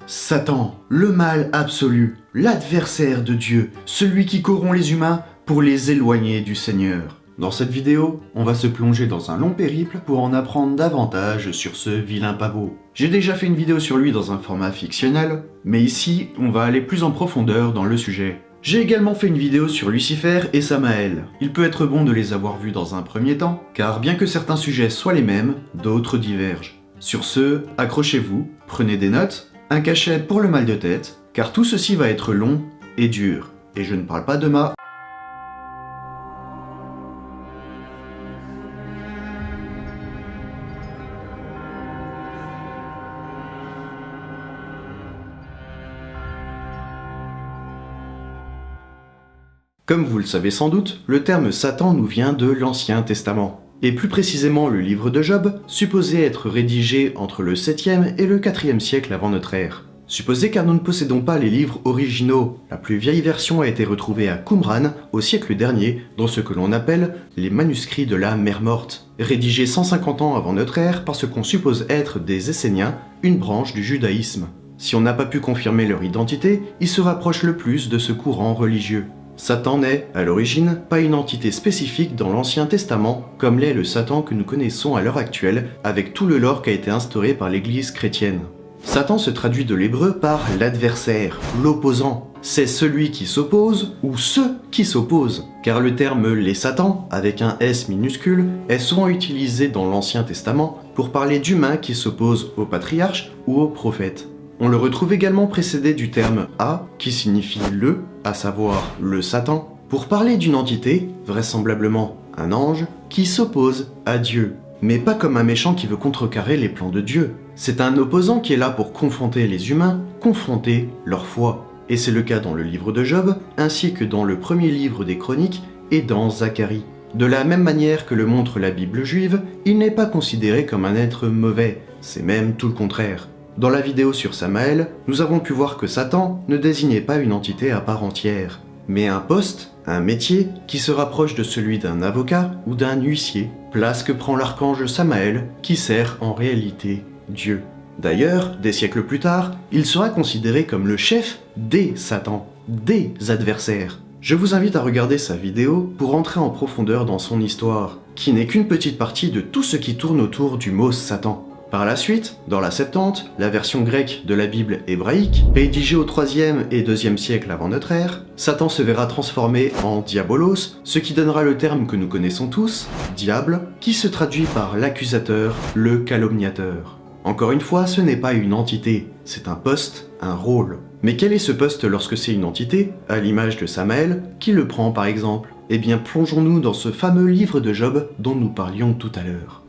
Satan, le mal absolu, l'adversaire de Dieu, celui qui corrompt les humains pour les éloigner du Seigneur. Dans cette vidéo, on va se plonger dans un long périple pour en apprendre davantage sur ce vilain pavot. J'ai déjà fait une vidéo sur lui dans un format fictionnel, mais ici, on va aller plus en profondeur dans le sujet. J'ai également fait une vidéo sur Lucifer et Samaël. Il peut être bon de les avoir vus dans un premier temps, car bien que certains sujets soient les mêmes, d'autres divergent. Sur ce, accrochez-vous, prenez des notes, un cachet pour le mal de tête, car tout ceci va être long et dur. Et je ne parle pas de ma... Comme vous le savez sans doute, le terme Satan nous vient de l'Ancien Testament. Et plus précisément le livre de Job, supposé être rédigé entre le 7e et le 4e siècle avant notre ère. Supposé car nous ne possédons pas les livres originaux. La plus vieille version a été retrouvée à Qumran au siècle dernier, dans ce que l'on appelle les manuscrits de la Mer Morte, rédigés 150 ans avant notre ère par ce qu'on suppose être des Esséniens, une branche du judaïsme. Si on n'a pas pu confirmer leur identité, ils se rapprochent le plus de ce courant religieux. Satan n'est, à l'origine, pas une entité spécifique dans l'Ancien Testament, comme l'est le Satan que nous connaissons à l'heure actuelle, avec tout le lore qui a été instauré par l'Église chrétienne. Satan se traduit de l'hébreu par l'adversaire, l'opposant. C'est celui qui s'oppose ou ceux qui s'opposent, car le terme « les Satans » avec un S minuscule est souvent utilisé dans l'Ancien Testament pour parler d'humains qui s'opposent aux patriarches ou aux prophètes. On le retrouve également précédé du terme « A » qui signifie « le », à savoir le Satan, pour parler d'une entité, vraisemblablement un ange, qui s'oppose à Dieu. Mais pas comme un méchant qui veut contrecarrer les plans de Dieu. C'est un opposant qui est là pour confronter les humains, confronter leur foi. Et c'est le cas dans le livre de Job, ainsi que dans le premier livre des Chroniques et dans Zacharie. De la même manière que le montre la Bible juive, il n'est pas considéré comme un être mauvais, c'est même tout le contraire. Dans la vidéo sur Samaël, nous avons pu voir que Satan ne désignait pas une entité à part entière, mais un poste, un métier, qui se rapproche de celui d'un avocat ou d'un huissier, place que prend l'archange Samaël, qui sert en réalité Dieu. D'ailleurs, des siècles plus tard, il sera considéré comme le chef des Satans, des adversaires. Je vous invite à regarder sa vidéo pour entrer en profondeur dans son histoire, qui n'est qu'une petite partie de tout ce qui tourne autour du mot Satan. Par la suite, dans la Septante, la version grecque de la Bible hébraïque, rédigée au 3e et 2e siècle avant notre ère, Satan se verra transformé en diabolos, ce qui donnera le terme que nous connaissons tous, diable, qui se traduit par l'accusateur, le calomniateur. Encore une fois, ce n'est pas une entité, c'est un poste, un rôle. Mais quel est ce poste lorsque c'est une entité, à l'image de Samaël, qui le prend par exemple? Eh bien plongeons-nous dans ce fameux livre de Job dont nous parlions tout à l'heure.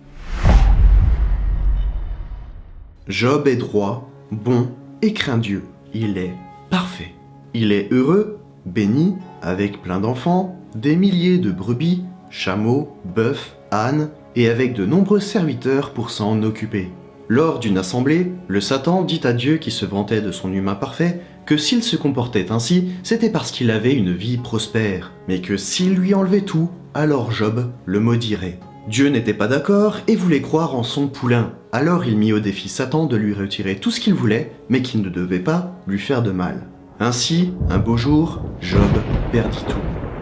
Job est droit, bon et craint Dieu. Il est parfait. Il est heureux, béni, avec plein d'enfants, des milliers de brebis, chameaux, bœufs, ânes, et avec de nombreux serviteurs pour s'en occuper. Lors d'une assemblée, le Satan dit à Dieu qui se vantait de son humain parfait que s'il se comportait ainsi, c'était parce qu'il avait une vie prospère, mais que s'il lui enlevait tout, alors Job le maudirait. Dieu n'était pas d'accord et voulait croire en son poulain. Alors il mit au défi Satan de lui retirer tout ce qu'il voulait, mais qu'il ne devait pas lui faire de mal. Ainsi, un beau jour, Job perdit tout.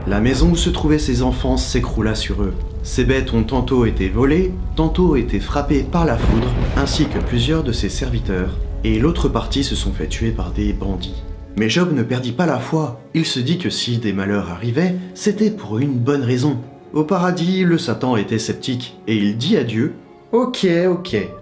La maison où se trouvaient ses enfants s'écroula sur eux. Ses bêtes ont tantôt été volées, tantôt été frappées par la foudre, ainsi que plusieurs de ses serviteurs. Et l'autre partie se sont fait tuer par des bandits. Mais Job ne perdit pas la foi. Il se dit que si des malheurs arrivaient, c'était pour une bonne raison. Au paradis, le Satan était sceptique, et il dit à Dieu « Ok,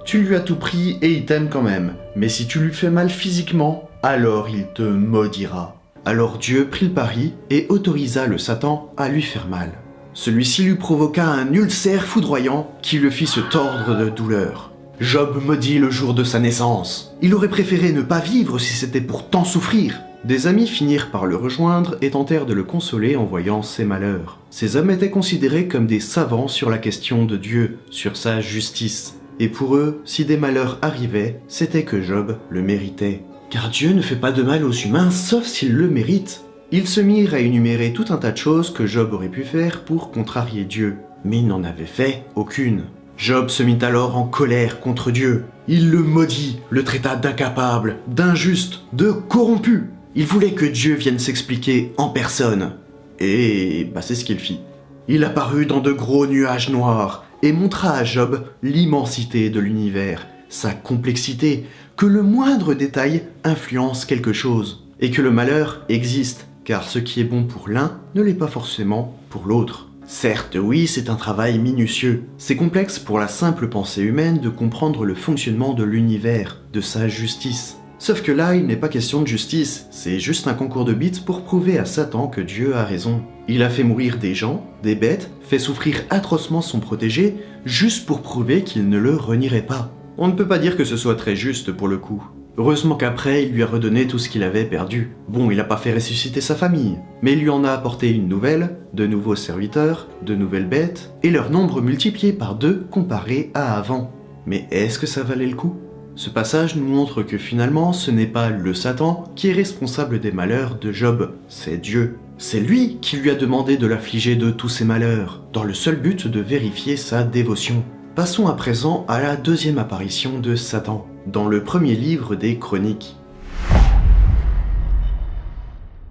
tu lui as tout pris et il t'aime quand même, mais si tu lui fais mal physiquement, alors il te maudira. » Alors Dieu prit le pari et autorisa le Satan à lui faire mal. Celui-ci lui provoqua un ulcère foudroyant qui le fit se tordre de douleur. Job maudit le jour de sa naissance. Il aurait préféré ne pas vivre si c'était pour tant souffrir. Des amis finirent par le rejoindre et tentèrent de le consoler en voyant ses malheurs. Ces hommes étaient considérés comme des savants sur la question de Dieu, sur sa justice. Et pour eux, si des malheurs arrivaient, c'était que Job le méritait. Car Dieu ne fait pas de mal aux humains sauf s'ils le méritent. Ils se mirent à énumérer tout un tas de choses que Job aurait pu faire pour contrarier Dieu. Mais il n'en avait fait aucune. Job se mit alors en colère contre Dieu. Il le maudit, le traita d'incapable, d'injuste, de corrompu. Il voulait que Dieu vienne s'expliquer en personne. Et c'est ce qu'il fit. Il apparut dans de gros nuages noirs et montra à Job l'immensité de l'univers, sa complexité, que le moindre détail influence quelque chose, et que le malheur existe, car ce qui est bon pour l'un ne l'est pas forcément pour l'autre. Certes, oui, c'est un travail minutieux. C'est complexe pour la simple pensée humaine de comprendre le fonctionnement de l'univers, de sa justice. Sauf que là, il n'est pas question de justice, c'est juste un concours de bits pour prouver à Satan que Dieu a raison. Il a fait mourir des gens, des bêtes, fait souffrir atrocement son protégé, juste pour prouver qu'il ne le renierait pas. On ne peut pas dire que ce soit très juste pour le coup. Heureusement qu'après, il lui a redonné tout ce qu'il avait perdu. Bon, il n'a pas fait ressusciter sa famille, mais il lui en a apporté une nouvelle, de nouveaux serviteurs, de nouvelles bêtes, et leur nombre multiplié par 2 comparé à avant. Mais est-ce que ça valait le coup ? Ce passage nous montre que finalement, ce n'est pas le Satan qui est responsable des malheurs de Job, c'est Dieu. C'est lui qui lui a demandé de l'affliger de tous ses malheurs, dans le seul but de vérifier sa dévotion. Passons à présent à la deuxième apparition de Satan, dans le premier livre des Chroniques.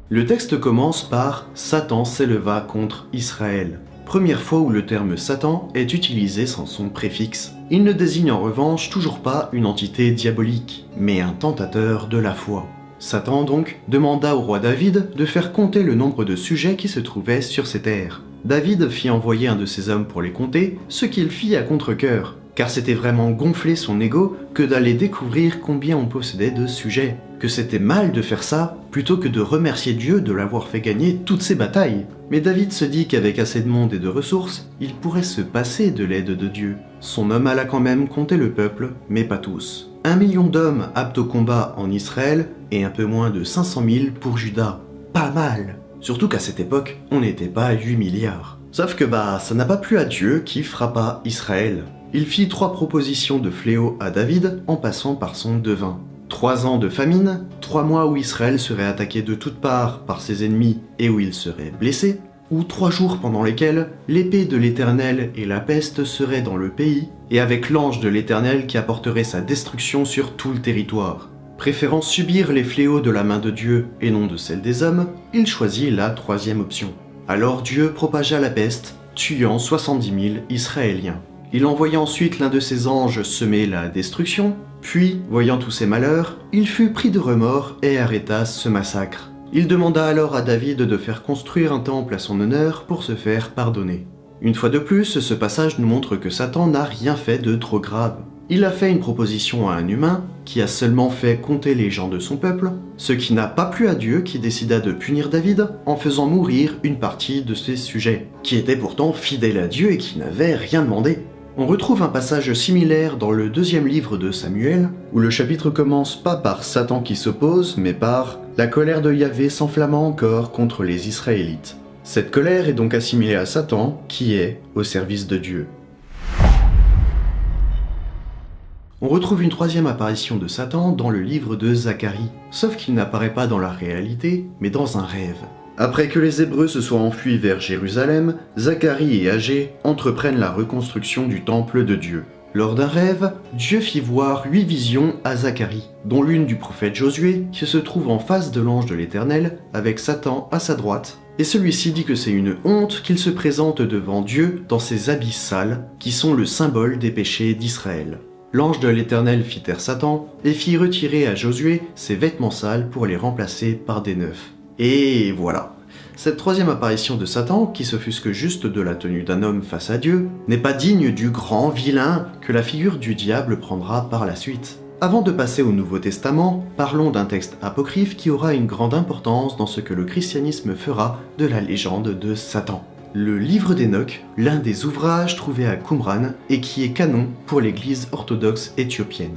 Le texte commence par « Satan s'éleva contre Israël ». Première fois où le terme Satan est utilisé sans son préfixe. Il ne désigne en revanche toujours pas une entité diabolique, mais un tentateur de la foi. Satan donc demanda au roi David de faire compter le nombre de sujets qui se trouvaient sur ces terres. David fit envoyer un de ses hommes pour les compter, ce qu'il fit à contre-cœur, car c'était vraiment gonfler son ego que d'aller découvrir combien on possédait de sujets, que c'était mal de faire ça plutôt que de remercier Dieu de l'avoir fait gagner toutes ces batailles. Mais David se dit qu'avec assez de monde et de ressources, il pourrait se passer de l'aide de Dieu. Son homme alla quand même compter le peuple, mais pas tous. 1 million d'hommes aptes au combat en Israël et un peu moins de 500 000 pour Juda. Pas mal! Surtout qu'à cette époque, on n'était pas à 8 milliards. Sauf que ça n'a pas plu à Dieu qui frappa Israël. Il fit 3 propositions de fléau à David en passant par son devin. 3 ans de famine, 3 mois où Israël serait attaqué de toutes parts par ses ennemis et où il serait blessé, ou 3 jours pendant lesquels l'épée de l'Éternel et la peste seraient dans le pays, et avec l'ange de l'Éternel qui apporterait sa destruction sur tout le territoire. Préférant subir les fléaux de la main de Dieu et non de celle des hommes, il choisit la 3e option. Alors Dieu propagea la peste, tuant 70 000 Israéliens. Il envoya ensuite l'un de ses anges semer la destruction, puis, voyant tous ces malheurs, il fut pris de remords et arrêta ce massacre. Il demanda alors à David de faire construire un temple à son honneur pour se faire pardonner. Une fois de plus, ce passage nous montre que Satan n'a rien fait de trop grave. Il a fait une proposition à un humain qui a seulement fait compter les gens de son peuple, ce qui n'a pas plu à Dieu qui décida de punir David en faisant mourir une partie de ses sujets, qui étaient pourtant fidèles à Dieu et qui n'avaient rien demandé. On retrouve un passage similaire dans le 2e livre de Samuel, où le chapitre commence pas par Satan qui s'oppose, mais par « La colère de Yahvé s'enflamma encore contre les Israélites ». Cette colère est donc assimilée à Satan, qui est au service de Dieu. On retrouve une 3e apparition de Satan dans le livre de Zacharie, sauf qu'il n'apparaît pas dans la réalité, mais dans un rêve. Après que les Hébreux se soient enfuis vers Jérusalem, Zacharie et Agé entreprennent la reconstruction du temple de Dieu. Lors d'un rêve, Dieu fit voir 8 visions à Zacharie, dont l'une du prophète Josué qui se trouve en face de l'ange de l'Éternel avec Satan à sa droite. Et celui-ci dit que c'est une honte qu'il se présente devant Dieu dans ses habits sales, qui sont le symbole des péchés d'Israël. L'ange de l'Éternel fit taire Satan et fit retirer à Josué ses vêtements sales pour les remplacer par des neufs. Et voilà. Cette 3e apparition de Satan, qui s'offusque juste de la tenue d'un homme face à Dieu, n'est pas digne du grand vilain que la figure du diable prendra par la suite. Avant de passer au Nouveau Testament, parlons d'un texte apocryphe qui aura une grande importance dans ce que le christianisme fera de la légende de Satan. Le livre d'Enoch, l'un des ouvrages trouvés à Qumran et qui est canon pour l'église orthodoxe éthiopienne.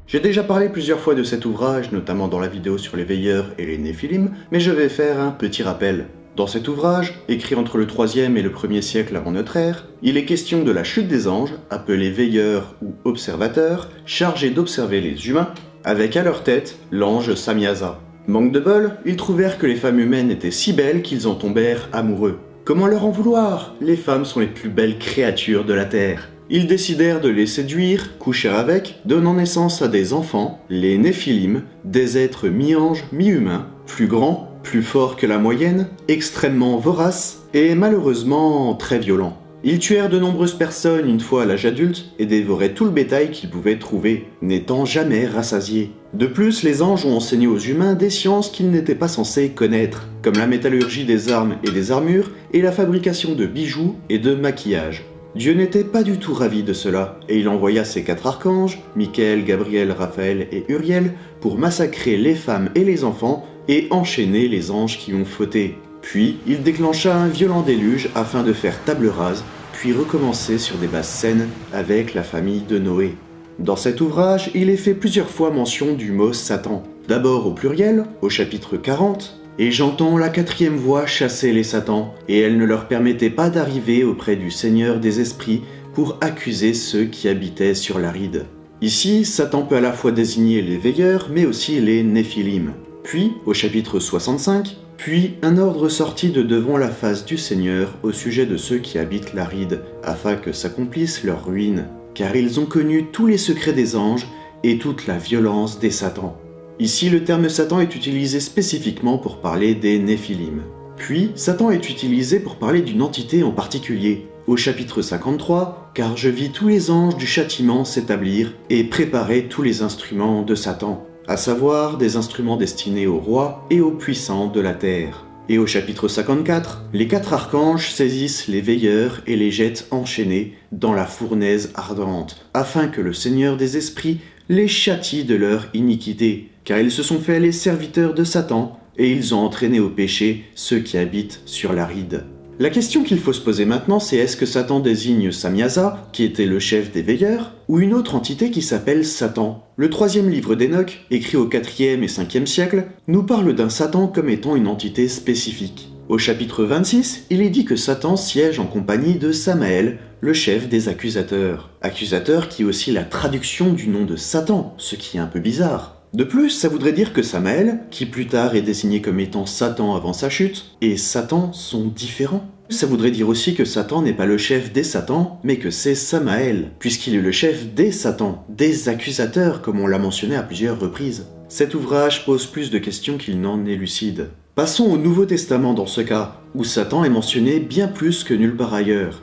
J'ai déjà parlé plusieurs fois de cet ouvrage, notamment dans la vidéo sur les veilleurs et les néphilim, mais je vais faire un petit rappel. Dans cet ouvrage, écrit entre le 3e et le 1er siècle avant notre ère, il est question de la chute des anges, appelés veilleurs ou observateurs, chargés d'observer les humains, avec à leur tête l'ange Samyaza. Manque de bol, ils trouvèrent que les femmes humaines étaient si belles qu'ils en tombèrent amoureux. Comment leur en vouloir? Les femmes sont les plus belles créatures de la terre. Ils décidèrent de les séduire, couchèrent avec, donnant naissance à des enfants, les Néphilim, des êtres mi-anges, mi-humains, plus grands, plus forts que la moyenne, extrêmement voraces et malheureusement très violents. Ils tuèrent de nombreuses personnes une fois à l'âge adulte et dévoraient tout le bétail qu'ils pouvaient trouver, n'étant jamais rassasiés. De plus, les anges ont enseigné aux humains des sciences qu'ils n'étaient pas censés connaître, comme la métallurgie des armes et des armures et la fabrication de bijoux et de maquillage. Dieu n'était pas du tout ravi de cela, et il envoya ses 4 archanges, Michael, Gabriel, Raphaël et Uriel, pour massacrer les femmes et les enfants et enchaîner les anges qui ont fauté. Puis, il déclencha un violent déluge afin de faire table rase, puis recommencer sur des bases saines avec la famille de Noé. Dans cet ouvrage, il est fait plusieurs fois mention du mot Satan. D'abord au pluriel, au chapitre 40, et j'entends la 4e voix chasser les Satans, et elle ne leur permettait pas d'arriver auprès du Seigneur des esprits pour accuser ceux qui habitaient sur l'Aride. Ici, Satan peut à la fois désigner les veilleurs, mais aussi les Néphilim. Puis, au chapitre 65, puis un ordre sortit de devant la face du Seigneur au sujet de ceux qui habitent l'Aride, afin que s'accomplisse leur ruine, car ils ont connu tous les secrets des anges et toute la violence des Satans. Ici, le terme Satan est utilisé spécifiquement pour parler des Néphilim. Puis, Satan est utilisé pour parler d'une entité en particulier. Au chapitre 53, « Car je vis tous les anges du châtiment s'établir et préparer tous les instruments de Satan », à savoir des instruments destinés aux rois et aux puissants de la terre. Et au chapitre 54, les 4 archanges saisissent les veilleurs et les jettent enchaînés dans la fournaise ardente, afin que le Seigneur des esprits les châtie de leur iniquité, car ils se sont fait les serviteurs de Satan, et ils ont entraîné au péché ceux qui habitent sur l'Aride. La question qu'il faut se poser maintenant, c'est est-ce que Satan désigne Samyaza, qui était le chef des veilleurs, ou une autre entité qui s'appelle Satan? Le 3e livre d'Enoch, écrit au 4e et 5e siècle, nous parle d'un Satan comme étant une entité spécifique. Au chapitre 26, il est dit que Satan siège en compagnie de Samaël, le chef des accusateurs. Accusateur qui est aussi la traduction du nom de Satan, ce qui est un peu bizarre. De plus, ça voudrait dire que Samaël, qui plus tard est désigné comme étant Satan avant sa chute, et Satan sont différents. Ça voudrait dire aussi que Satan n'est pas le chef des Satans, mais que c'est Samaël, puisqu'il est le chef des Satans, des accusateurs, comme on l'a mentionné à plusieurs reprises. Cet ouvrage pose plus de questions qu'il n'en élucide. Passons au Nouveau Testament dans ce cas, où Satan est mentionné bien plus que nulle part ailleurs.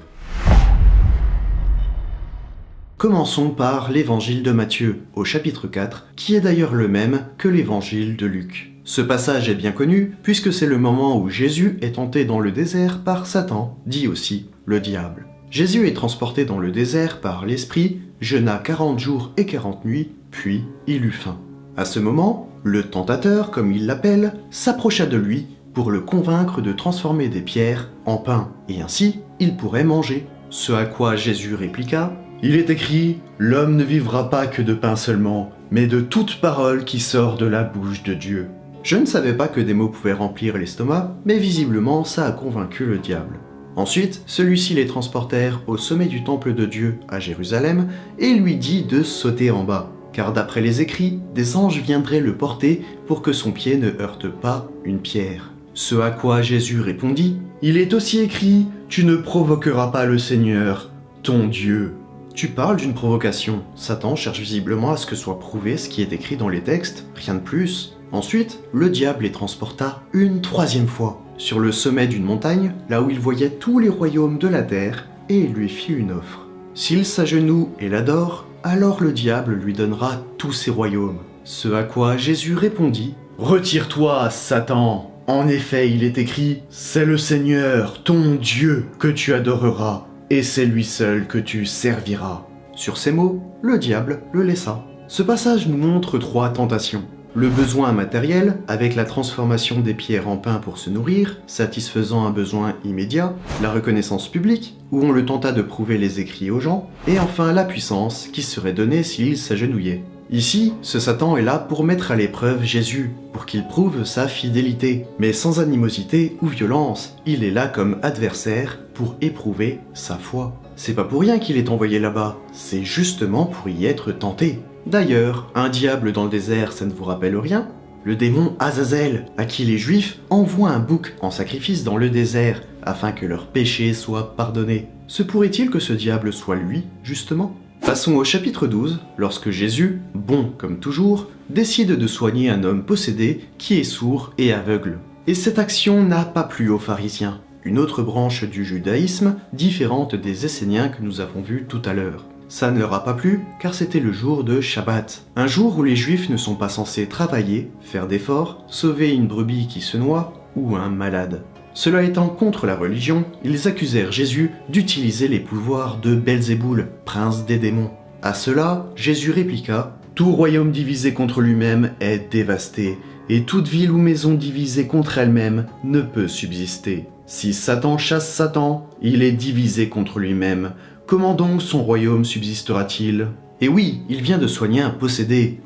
Commençons par l'évangile de Matthieu, au chapitre 4, qui est d'ailleurs le même que l'évangile de Luc. Ce passage est bien connu, puisque c'est le moment où Jésus est tenté dans le désert par Satan, dit aussi le diable. Jésus est transporté dans le désert par l'Esprit, jeûna 40 jours et 40 nuits, puis il eut faim. À ce moment, le tentateur, comme il l'appelle, s'approcha de lui pour le convaincre de transformer des pierres en pain, et ainsi il pourrait manger. Ce à quoi Jésus répliqua: « Il est écrit, l'homme ne vivra pas que de pain seulement, mais de toute parole qui sort de la bouche de Dieu. » Je ne savais pas que des mots pouvaient remplir l'estomac, mais visiblement ça a convaincu le diable. Ensuite, celui-ci les transportèrent au sommet du temple de Dieu à Jérusalem et lui dit de sauter en bas, car d'après les écrits, des anges viendraient le porter pour que son pied ne heurte pas une pierre. Ce à quoi Jésus répondit: « Il est aussi écrit, tu ne provoqueras pas le Seigneur, ton Dieu. » Tu parles d'une provocation. Satan cherche visiblement à ce que soit prouvé ce qui est écrit dans les textes, rien de plus. Ensuite, le diable les transporta une 3e fois, sur le sommet d'une montagne, là où il voyait tous les royaumes de la terre, et il lui fit une offre. S'il s'agenouille et l'adore, alors le diable lui donnera tous ses royaumes. Ce à quoi Jésus répondit: « Retire-toi, Satan! En effet, il est écrit, c'est le Seigneur, ton Dieu, que tu adoreras, et c'est lui seul que tu serviras. » Sur ces mots, le diable le laissa. Ce passage nous montre 3 tentations. Le besoin matériel, avec la transformation des pierres en pain pour se nourrir, satisfaisant un besoin immédiat, la reconnaissance publique, où on le tenta de prouver les écrits aux gens, et enfin la puissance qui serait donnée s'il s'agenouillait. Ici, ce Satan est là pour mettre à l'épreuve Jésus, pour qu'il prouve sa fidélité, mais sans animosité ou violence, il est là comme adversaire pour éprouver sa foi. C'est pas pour rien qu'il est envoyé là-bas, c'est justement pour y être tenté. D'ailleurs, un diable dans le désert, ça ne vous rappelle rien? Le démon Azazel, à qui les Juifs envoient un bouc en sacrifice dans le désert, afin que leurs péchés soient pardonnés. se pourrait-il que ce diable soit lui, justement? Passons au chapitre 12, lorsque Jésus, bon comme toujours, décide de soigner un homme possédé qui est sourd et aveugle. Et cette action n'a pas plu aux pharisiens, une autre branche du judaïsme différente des Esséniens que nous avons vus tout à l'heure. Ça ne leur a pas plu car c'était le jour de Shabbat, un jour où les Juifs ne sont pas censés travailler, faire d'efforts, sauver une brebis qui se noie ou un malade. Cela étant contre la religion, ils accusèrent Jésus d'utiliser les pouvoirs de Belzéboul, prince des démons. À cela, Jésus répliqua « Tout royaume divisé contre lui-même est dévasté, et toute ville ou maison divisée contre elle-même ne peut subsister. Si Satan chasse Satan, il est divisé contre lui-même. Comment donc son royaume subsistera-t-il » Et oui, il vient de soigner un possédé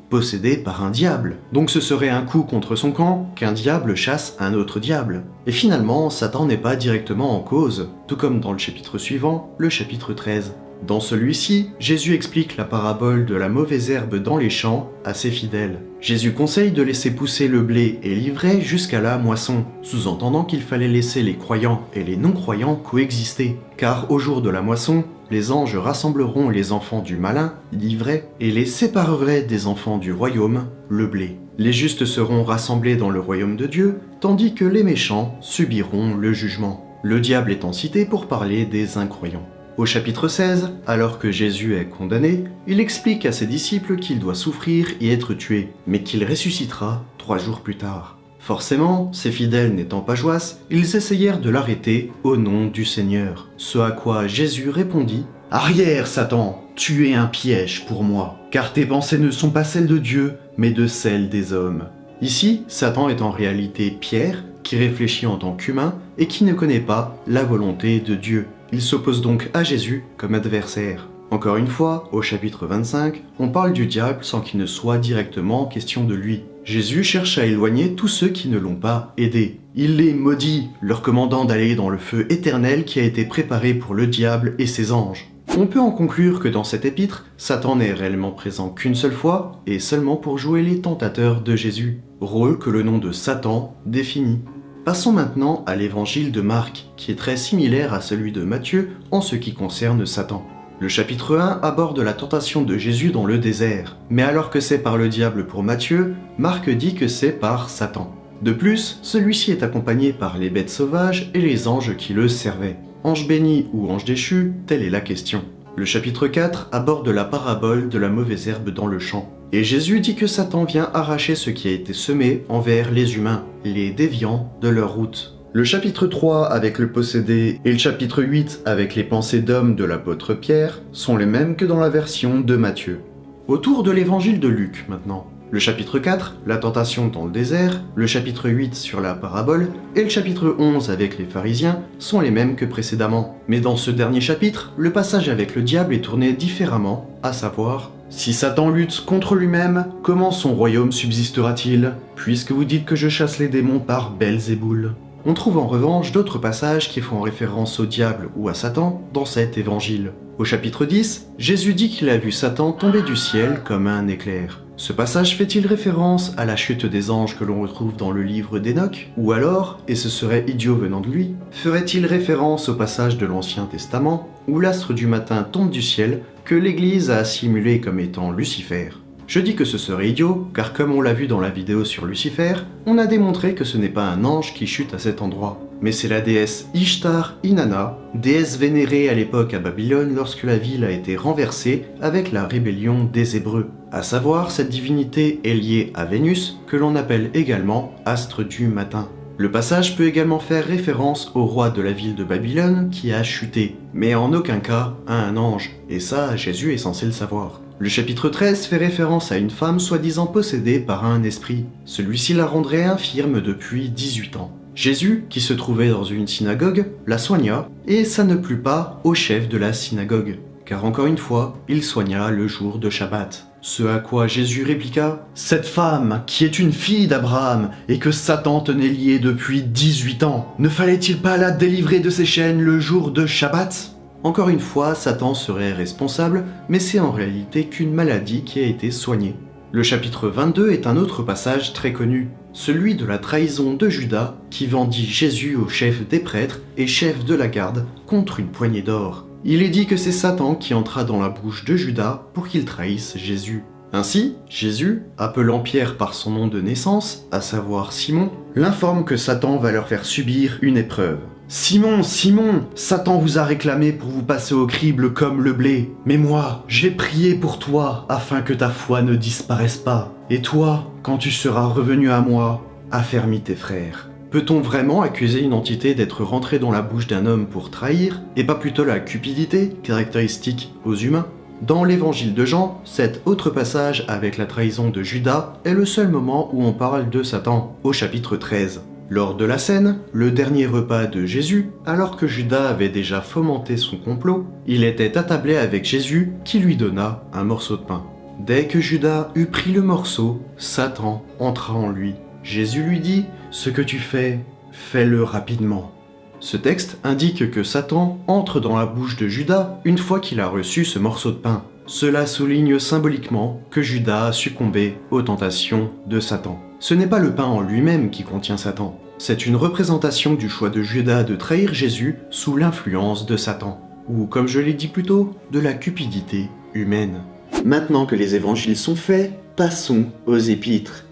par un diable. Donc ce serait un coup contre son camp qu'un diable chasse un autre diable. Et finalement, Satan n'est pas directement en cause, tout comme dans le chapitre suivant, le chapitre 13. Dans celui-ci, Jésus explique la parabole de la mauvaise herbe dans les champs à ses fidèles. Jésus conseille de laisser pousser le blé et l'ivraie jusqu'à la moisson, sous-entendant qu'il fallait laisser les croyants et les non-croyants coexister. Car au jour de la moisson, les anges rassembleront les enfants du malin, l'ivraie, et les sépareraient des enfants du royaume, le blé. Les justes seront rassemblés dans le royaume de Dieu, tandis que les méchants subiront le jugement. Le diable étant cité pour parler des incroyants. Au chapitre 16, alors que Jésus est condamné, il explique à ses disciples qu'il doit souffrir et être tué, mais qu'il ressuscitera 3 jours plus tard. Forcément, ses fidèles n'étant pas joasses, ils essayèrent de l'arrêter au nom du Seigneur. Ce à quoi Jésus répondit « Arrière, Satan, tu es un piège pour moi, car tes pensées ne sont pas celles de Dieu, mais de celles des hommes. » Ici, Satan est en réalité Pierre, qui réfléchit en tant qu'humain et qui ne connaît pas la volonté de Dieu. Il s'oppose donc à Jésus comme adversaire. Encore une fois, au chapitre 25, on parle du diable sans qu'il ne soit directement question de lui. Jésus cherche à éloigner tous ceux qui ne l'ont pas aidé. Il les maudit, leur commandant d'aller dans le feu éternel qui a été préparé pour le diable et ses anges. On peut en conclure que dans cet épître, Satan n'est réellement présent qu'une seule fois, et seulement pour jouer les tentateurs de Jésus, rôle que le nom de Satan définit. Passons maintenant à l'évangile de Marc, qui est très similaire à celui de Matthieu en ce qui concerne Satan. Le chapitre 1 aborde la tentation de Jésus dans le désert, mais alors que c'est par le diable pour Matthieu, Marc dit que c'est par Satan. De plus, celui-ci est accompagné par les bêtes sauvages et les anges qui le servaient. Ange béni ou ange déchu, telle est la question. Le chapitre 4 aborde la parabole de la mauvaise herbe dans le champ. Et Jésus dit que Satan vient arracher ce qui a été semé envers les humains, les déviants de leur route. Le chapitre 3 avec le possédé et le chapitre 8 avec les pensées d'hommes de l'apôtre Pierre sont les mêmes que dans la version de Matthieu. Autour de l'évangile de Luc maintenant. Le chapitre 4, la tentation dans le désert, le chapitre 8 sur la parabole et le chapitre 11 avec les pharisiens sont les mêmes que précédemment. Mais dans ce dernier chapitre, le passage avec le diable est tourné différemment, à savoir « Si Satan lutte contre lui-même, comment son royaume subsistera-t-il, puisque vous dites que je chasse les démons par Belzéboul ?» On trouve en revanche d'autres passages qui font référence au diable ou à Satan dans cet évangile. Au chapitre 10, Jésus dit qu'il a vu Satan tomber du ciel comme un éclair. Ce passage fait-il référence à la chute des anges que l'on retrouve dans le livre d'Enoch? Ou alors, et ce serait idiot venant de lui, ferait-il référence au passage de l'Ancien Testament où l'astre du matin tombe du ciel que l'Église a assimilé comme étant Lucifer? Je dis que ce serait idiot, car comme on l'a vu dans la vidéo sur Lucifer, on a démontré que ce n'est pas un ange qui chute à cet endroit, mais c'est la déesse Ishtar Inanna, déesse vénérée à l'époque à Babylone lorsque la ville a été renversée avec la rébellion des Hébreux. À savoir, cette divinité est liée à Vénus, que l'on appelle également astre du matin. Le passage peut également faire référence au roi de la ville de Babylone qui a chuté, mais en aucun cas à un ange, et ça Jésus est censé le savoir. Le chapitre 13 fait référence à une femme soi-disant possédée par un esprit. Celui-ci la rendrait infirme depuis 18 ans. Jésus, qui se trouvait dans une synagogue, la soigna, et ça ne plut pas au chef de la synagogue, car encore une fois, il soigna le jour de Shabbat. Ce à quoi Jésus répliqua « Cette femme, qui est une fille d'Abraham, et que Satan tenait liée depuis 18 ans, ne fallait-il pas la délivrer de ses chaînes le jour de Shabbat ?» Encore une fois, Satan serait responsable, mais c'est en réalité qu'une maladie qui a été soignée. Le chapitre 22 est un autre passage très connu, celui de la trahison de Judas qui vendit Jésus au chef des prêtres et chef de la garde contre une poignée d'or. il est dit que c'est Satan qui entra dans la bouche de Judas pour qu'il trahisse Jésus. Ainsi, Jésus, appelant Pierre par son nom de naissance, à savoir Simon, l'informe que Satan va leur faire subir une épreuve. « Simon, Simon, Satan vous a réclamé pour vous passer au crible comme le blé. Mais moi, j'ai prié pour toi, afin que ta foi ne disparaisse pas. Et toi, quand tu seras revenu à moi, affermis tes frères. » Peut-on vraiment accuser une entité d'être rentrée dans la bouche d'un homme pour trahir, et pas plutôt la cupidité, caractéristique aux humains ? Dans l'évangile de Jean, cet autre passage avec la trahison de Judas est le seul moment où on parle de Satan, au chapitre 13. Lors de la scène, le dernier repas de Jésus, alors que Judas avait déjà fomenté son complot, il était attablé avec Jésus qui lui donna un morceau de pain. Dès que Judas eut pris le morceau, Satan entra en lui. Jésus lui dit « Ce que tu fais, fais-le rapidement ». Ce texte indique que Satan entre dans la bouche de Judas une fois qu'il a reçu ce morceau de pain. Cela souligne symboliquement que Judas a succombé aux tentations de Satan. Ce n'est pas le pain en lui-même qui contient Satan, c'est une représentation du choix de Judas de trahir Jésus sous l'influence de Satan, ou comme je l'ai dit plus tôt, de la cupidité humaine. Maintenant que les évangiles sont faits, passons aux épîtres.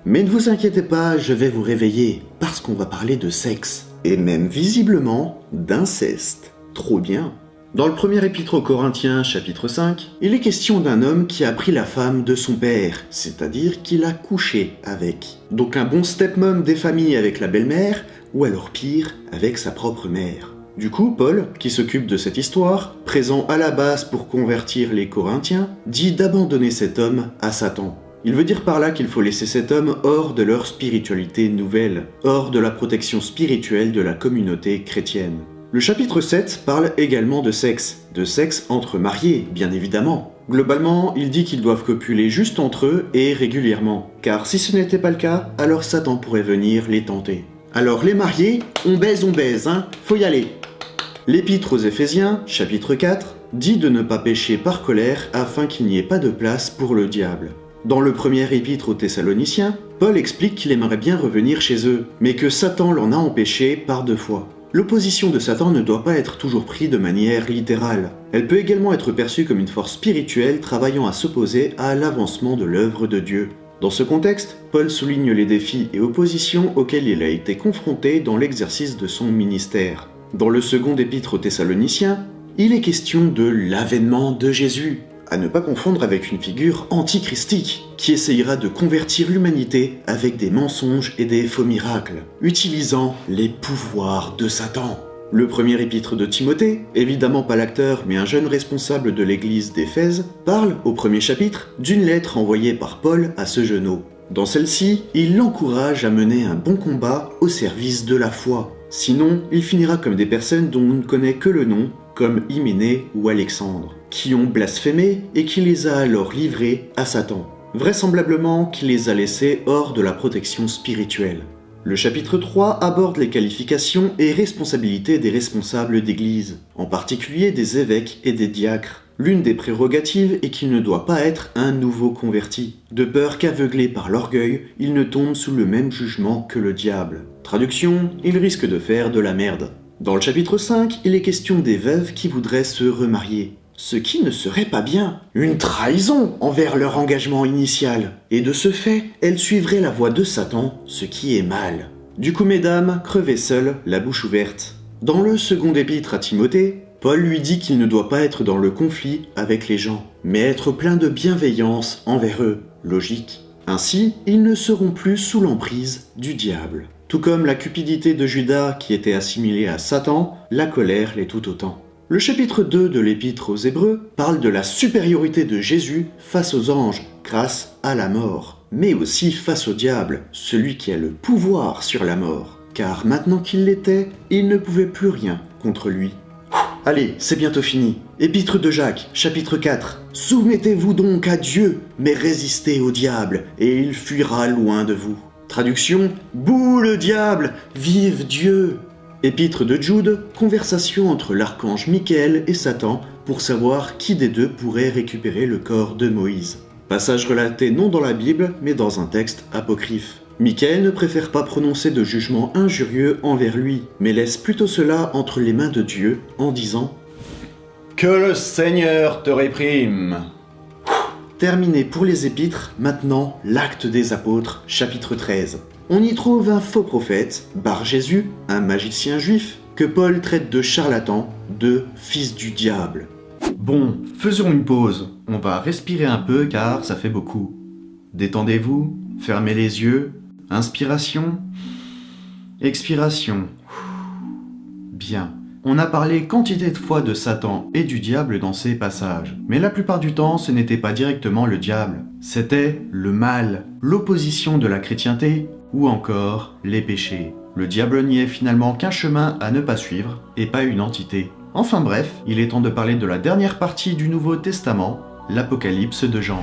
Mais ne vous inquiétez pas, je vais vous réveiller, parce qu'on va parler de sexe, et même visiblement d'inceste. Trop bien. Dans le premier épître aux Corinthiens, chapitre 5, il est question d'un homme qui a pris la femme de son père, c'est-à-dire qu'il a couché avec. Donc un bon stepmom des familles avec la belle-mère, ou alors pire, avec sa propre mère. Du coup, Paul, qui s'occupe de cette histoire, présent à la base pour convertir les Corinthiens, dit d'abandonner cet homme à Satan. Il veut dire par là qu'il faut laisser cet homme hors de leur spiritualité nouvelle, hors de la protection spirituelle de la communauté chrétienne. Le chapitre 7 parle également de sexe entre mariés, bien évidemment. Globalement, il dit qu'ils doivent copuler juste entre eux et régulièrement, car si ce n'était pas le cas, alors Satan pourrait venir les tenter. Alors les mariés, on baise, hein, faut y aller. L'épître aux Éphésiens, chapitre 4, dit de ne pas pécher par colère afin qu'il n'y ait pas de place pour le diable. Dans le premier épître aux Thessaloniciens, Paul explique qu'il aimerait bien revenir chez eux, mais que Satan l'en a empêché par 2 fois. L'opposition de Satan ne doit pas être toujours prise de manière littérale. Elle peut également être perçue comme une force spirituelle travaillant à s'opposer à l'avancement de l'œuvre de Dieu. Dans ce contexte, Paul souligne les défis et oppositions auxquels il a été confronté dans l'exercice de son ministère. Dans le second épître aux Thessaloniciens, il est question de l'avènement de Jésus, à ne pas confondre avec une figure antichristique qui essayera de convertir l'humanité avec des mensonges et des faux miracles, utilisant les pouvoirs de Satan. Le premier épître de Timothée, évidemment pas l'acteur mais un jeune responsable de l'église d'Éphèse, parle, au premier chapitre, d'une lettre envoyée par Paul à ce jeune homme. Dans celle-ci, il l'encourage à mener un bon combat au service de la foi. Sinon, il finira comme des personnes dont on ne connaît que le nom, comme Hyménée ou Alexandre, qui ont blasphémé et qui les a alors livrés à Satan. Vraisemblablement qu'il les a laissés hors de la protection spirituelle. Le chapitre 3 aborde les qualifications et responsabilités des responsables d'église, en particulier des évêques et des diacres. L'une des prérogatives est qu'il ne doit pas être un nouveau converti, de peur qu'aveuglé par l'orgueil, il ne tombe sous le même jugement que le diable. Traduction, il risque de faire de la merde. Dans le chapitre 5, il est question des veuves qui voudraient se remarier. Ce qui ne serait pas bien. Une trahison envers leur engagement initial. Et de ce fait, elles suivraient la voie de Satan, ce qui est mal. Du coup, mesdames, crevez seules, la bouche ouverte. Dans le second épître à Timothée, Paul lui dit qu'il ne doit pas être dans le conflit avec les gens, mais être plein de bienveillance envers eux. Logique. Ainsi, ils ne seront plus sous l'emprise du diable. Tout comme la cupidité de Judas qui était assimilée à Satan, la colère l'est tout autant. Le chapitre 2 de l'Épître aux Hébreux parle de la supériorité de Jésus face aux anges, grâce à la mort, mais aussi face au diable, celui qui a le pouvoir sur la mort. Car maintenant qu'il l'était, il ne pouvait plus rien contre lui. Allez, c'est bientôt fini. Épître de Jacques, chapitre 4. Soumettez-vous donc à Dieu, mais résistez au diable, et il fuira loin de vous. Traduction, bouh le diable, vive Dieu. Épître de Jude, conversation entre l'archange Michael et Satan pour savoir qui des deux pourrait récupérer le corps de Moïse. Passage relaté non dans la Bible, mais dans un texte apocryphe. Michael ne préfère pas prononcer de jugement injurieux envers lui, mais laisse plutôt cela entre les mains de Dieu en disant « Que le Seigneur te réprime !» Terminé pour les épîtres, maintenant l'Acte des Apôtres, chapitre 13. On y trouve un faux prophète, Bar-Jésus, un magicien juif, que Paul traite de charlatan, de fils du diable. Bon, faisons une pause. On va respirer un peu car ça fait beaucoup. Détendez-vous, fermez les yeux. Inspiration, expiration. Bien. On a parlé quantité de fois de Satan et du diable dans ces passages. Mais la plupart du temps, ce n'était pas directement le diable. C'était le mal, l'opposition de la chrétienté ou encore les péchés. Le diable n'y est finalement qu'un chemin à ne pas suivre et pas une entité. Enfin bref, il est temps de parler de la dernière partie du Nouveau Testament, l'Apocalypse de Jean.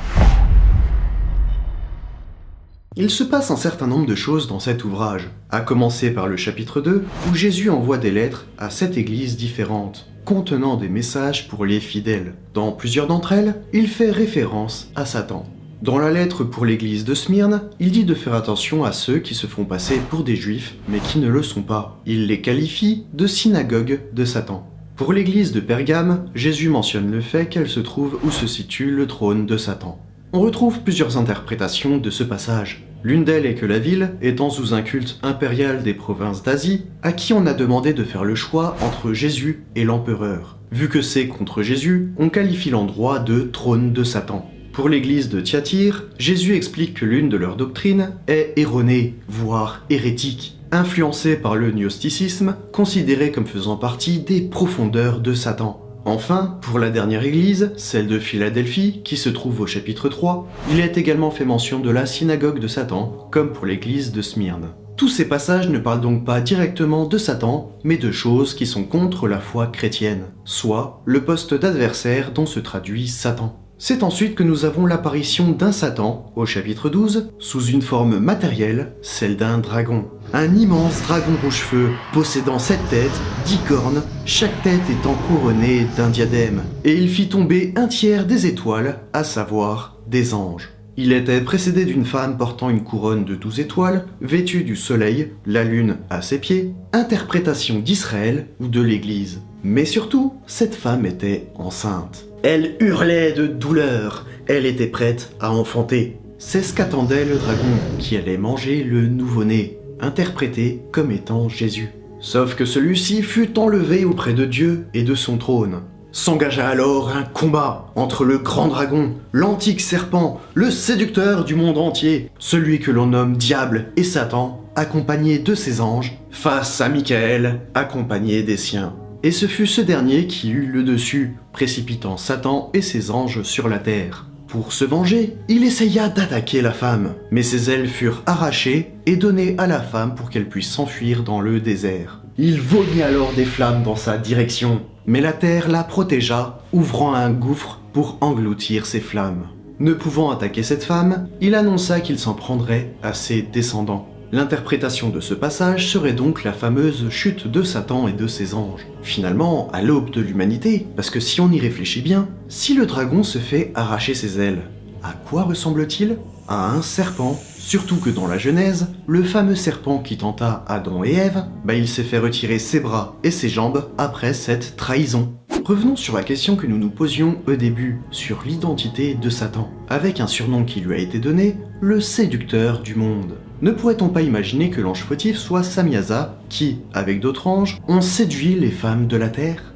Il se passe un certain nombre de choses dans cet ouvrage, à commencer par le chapitre 2, où Jésus envoie des lettres à 7 églises différentes, contenant des messages pour les fidèles. Dans plusieurs d'entre elles, il fait référence à Satan. Dans la lettre pour l'église de Smyrne, il dit de faire attention à ceux qui se font passer pour des juifs, mais qui ne le sont pas. Il les qualifie de synagogue de Satan. Pour l'église de Pergame, Jésus mentionne le fait qu'elle se trouve où se situe le trône de Satan. On retrouve plusieurs interprétations de ce passage. L'une d'elles est que la ville, étant sous un culte impérial des provinces d'Asie, à qui on a demandé de faire le choix entre Jésus et l'empereur. Vu que c'est contre Jésus, on qualifie l'endroit de trône de Satan. Pour l'église de Thyatire, Jésus explique que l'une de leurs doctrines est erronée, voire hérétique, influencée par le gnosticisme, considéré comme faisant partie des profondeurs de Satan. Enfin, pour la dernière église, celle de Philadelphie, qui se trouve au chapitre 3, il est également fait mention de la synagogue de Satan, comme pour l'église de Smyrne. Tous ces passages ne parlent donc pas directement de Satan, mais de choses qui sont contre la foi chrétienne, soit le poste d'adversaire dont se traduit Satan. C'est ensuite que nous avons l'apparition d'un Satan, au chapitre 12, sous une forme matérielle, celle d'un dragon. Un immense dragon rouge-feu, possédant 7 têtes, 10 cornes, chaque tête étant couronnée d'un diadème. Et il fit tomber un tiers des étoiles, à savoir des anges. Il était précédé d'une femme portant une couronne de 12 étoiles, vêtue du soleil, la lune à ses pieds, interprétation d'Israël ou de l'Église. Mais surtout, cette femme était enceinte. Elle hurlait de douleur, elle était prête à enfanter. C'est ce qu'attendait le dragon, qui allait manger le nouveau-né, interprété comme étant Jésus. Sauf que celui-ci fut enlevé auprès de Dieu et de son trône. S'engagea alors un combat entre le grand dragon, l'antique serpent, le séducteur du monde entier, celui que l'on nomme Diable et Satan, accompagné de ses anges, face à Michael, accompagné des siens. Et ce fut ce dernier qui eut le dessus, précipitant Satan et ses anges sur la terre. Pour se venger, il essaya d'attaquer la femme, mais ses ailes furent arrachées et données à la femme pour qu'elle puisse s'enfuir dans le désert. Il vomit alors des flammes dans sa direction, mais la terre la protégea, ouvrant un gouffre pour engloutir ces flammes. Ne pouvant attaquer cette femme, il annonça qu'il s'en prendrait à ses descendants. L'interprétation de ce passage serait donc la fameuse chute de Satan et de ses anges. Finalement, à l'aube de l'humanité, parce que si on y réfléchit bien, si le dragon se fait arracher ses ailes, à quoi ressemble-t-il? À un serpent. Surtout que dans la Genèse, le fameux serpent qui tenta Adam et Ève, il s'est fait retirer ses bras et ses jambes après cette trahison. Revenons sur la question que nous nous posions au début, sur l'identité de Satan, avec un surnom qui lui a été donné, le séducteur du monde. Ne pourrait-on pas imaginer que l'ange fautif soit Samyaza, qui, avec d'autres anges, ont séduit les femmes de la terre?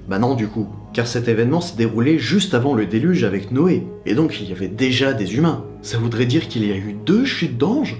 Non du coup, car cet événement s'est déroulé juste avant le déluge avec Noé, et donc il y avait déjà des humains. Ça voudrait dire qu'il y a eu 2 chutes d'anges?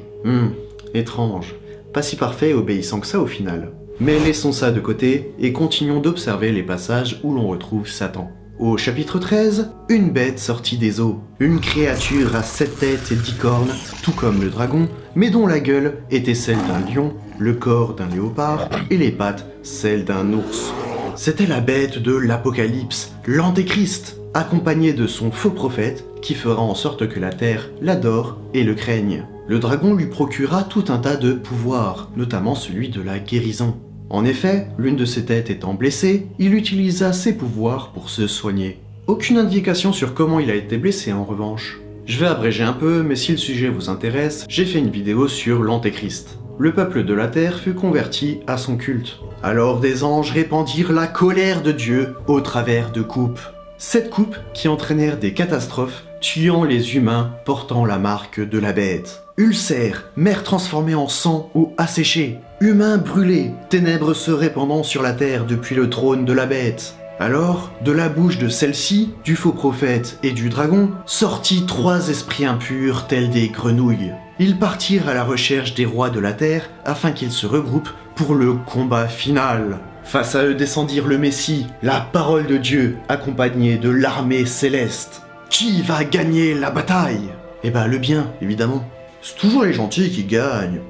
Étrange. Pas si parfait et obéissant que ça au final. Mais laissons ça de côté et continuons d'observer les passages où l'on retrouve Satan. Au chapitre 13, une bête sortit des eaux, une créature à 7 têtes et 10 cornes, tout comme le dragon, mais dont la gueule était celle d'un lion, le corps d'un léopard et les pattes celles d'un ours. C'était la bête de l'Apocalypse, l'Antéchrist, accompagné de son faux prophète qui fera en sorte que la terre l'adore et le craigne. Le dragon lui procura tout un tas de pouvoirs, notamment celui de la guérison. En effet, l'une de ses têtes étant blessée, il utilisa ses pouvoirs pour se soigner. Aucune indication sur comment il a été blessé en revanche. Je vais abréger un peu, mais si le sujet vous intéresse, j'ai fait une vidéo sur l'Antéchrist. Le peuple de la terre fut converti à son culte. Alors des anges répandirent la colère de Dieu au travers de coupes. Cette coupes qui entraînèrent des catastrophes, tuant les humains portant la marque de la bête. Ulcères, mer transformée en sang ou asséchée, humains brûlés, ténèbres se répandant sur la terre depuis le trône de la bête. Alors, de la bouche de celle-ci, du faux prophète et du dragon, sortit 3 esprits impurs tels des grenouilles. Ils partirent à la recherche des rois de la terre afin qu'ils se regroupent pour le combat final. Face à eux descendirent le Messie, la parole de Dieu, accompagné de l'armée céleste. Qui va gagner la bataille? Eh ben le bien, évidemment. C'est toujours les gentils qui gagnent.